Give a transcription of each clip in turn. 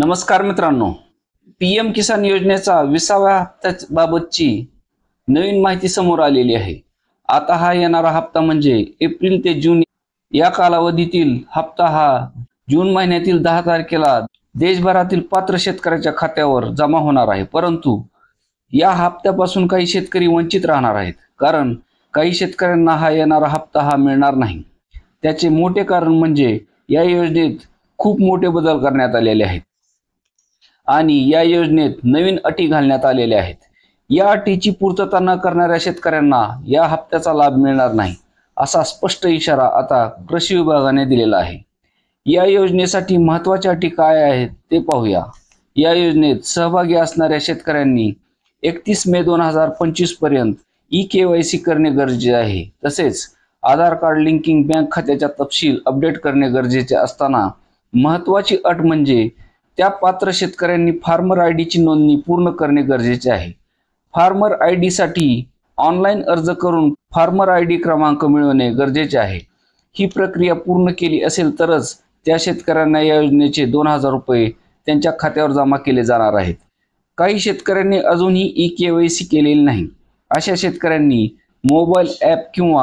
नमस्कार मित्रांनो, पीएम किसान योजनेचा 20व्या हप्त्याबाबतची नवीन माहिती समोर आलेली आहे। आता हा येणारा हप्ता म्हणजे एप्रिल ते जून या कालावधीतील हप्ता हा जून महिन्यातील 10 तारखेला देशभरातील पात्र शेतकऱ्याच्या खात्यावर जमा होणार आहे। परंतु या हप्त्यापासून काही शेतकरी वंचित राहणार आहेत, कारण काही शेतकऱ्यांना हा येणारा हप्ता मिळणार नाही। त्याचे मोठे कारण म्हणजे या योजनेत खूप मोठे बदल करण्यात आलेले आहेत आणि या योजनेत नवीन अटी घालण्यात आलेल्या आहेत। या अटीची पूर्तता न करणाऱ्या शेतकऱ्यांना या हप्त्याचा लाभ मिळणार नाही, असा स्पष्ट इशारा आता कृषी विभागाने दिलेला आहे। या योजनेसाठी महत्त्वाच्या अटी काय आहेत ते पाहूया। या योजनेत सहभागी असणाऱ्या शेतकऱ्यांनी 31 मे 2025 पर्यंत ई-केवायसी करणे गरजेचे आहे। तसेच आधार कार्ड लिंकिंग, बँक खात्याचा तपशील अपडेट करणे गरजेचे असताना महत्त्वाची अट म्हणजे त्या पात्र शेतकऱ्यांनी फार्मर आयडीची नोंदणी पूर्ण करणे गरजेचे आहे। फार्मर आयडी साठी ऑनलाईन अर्ज करून फार्मर आयडी क्रमांक मिळवणे गरजेचे आहे। ही प्रक्रिया पूर्ण केली असेल तरच त्या शेतकऱ्यांना या योजनेचे 2000 रुपये त्यांच्या खात्यावर जमा केले जाणार आहेत। काही शेतकऱ्यांनी अजूनही ई-केवायसी केलेली नाही, अशा शेतकऱ्यांनी मोबाईल ॲप किंवा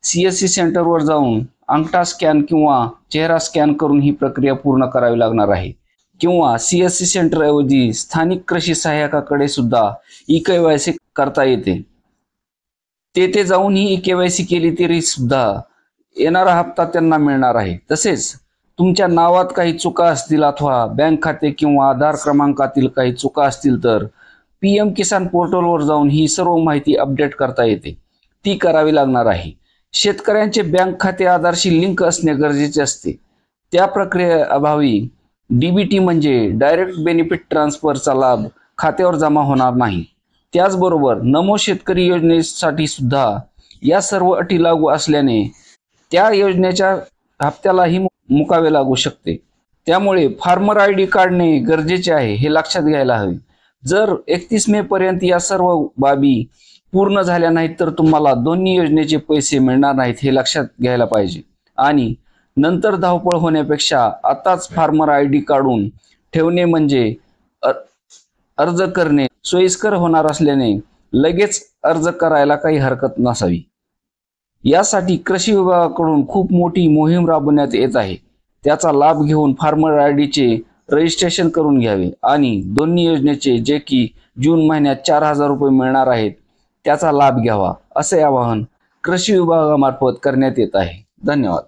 सीएससी सेंटरवर जाऊन अंगठा स्कॅन किंवा चेहरा स्कॅन करून ही प्रक्रिया पूर्ण करावी लागणार आहे। किंवा सीएससी सेंटर ऐवजी स्थानिक कृषी सहाय्यकाकडे सुद्धा ई-केवायसी करता येते। तेथे जाऊन ही ई-केवायसी केली तरी सुद्धा येणारा हप्ता त्यांना मिळणार आहे। तसेच तुमच्या नावात काही चुका असतील अथवा बँक खाते किंवा आधार क्रमांकातील काही चुका असतील तर पीएम किसान पोर्टलवर जाऊन ही सर्व माहिती अपडेट करता येते, ती करावी लागणार आहे। शेतकऱ्यांचे बँक खाते आधारशी लिंक असणे गरजेचे असते। त्या प्रक्रियेअभावी डीबीटी म्हणजे डायरेक्ट बेनिफिट ट्रान्सफरचा लाभ खात्यावर जमा होणार नाही। त्याचबरोबर नमो शेतकरी योजनेसाठी सुद्धा या सर्व अटी लागू असल्याने त्या योजनेच्या हप्त्यालाही मुकावे लागू शकते। त्यामुळे फार्मर आयडी काढणे गरजेचे आहे, हे लक्षात घ्यायला हवे। जर 31 मे पर्यंत या सर्व बाबी पूर्ण झाल्या नाहीत तर तुम्हाला दोन्ही योजनेचे पैसे मिळणार नाहीत, हे लक्षात घ्यायला पाहिजे। आणि नंतर धावपळ होण्यापेक्षा आताच फार्मर आयडी काढून ठेवणे म्हणजे अर्ज करणे सोयीस्कर होणार असल्याने लगेच अर्ज करायला काही हरकत नसावी। यासाठी कृषी विभागाकडून खूप मोठी मोहीम राबवण्यात येत आहे। त्याचा लाभ घेऊन फार्मर आयडीचे रजिस्ट्रेशन करून घ्यावे आणि दोन्ही योजनेचे जे की जून महिन्यात 4000 रुपये मिळणार आहेत त्याचा लाभ घ्यावा, असे आवाहन कृषी विभागामार्फत करण्यात येत आहे। धन्यवाद।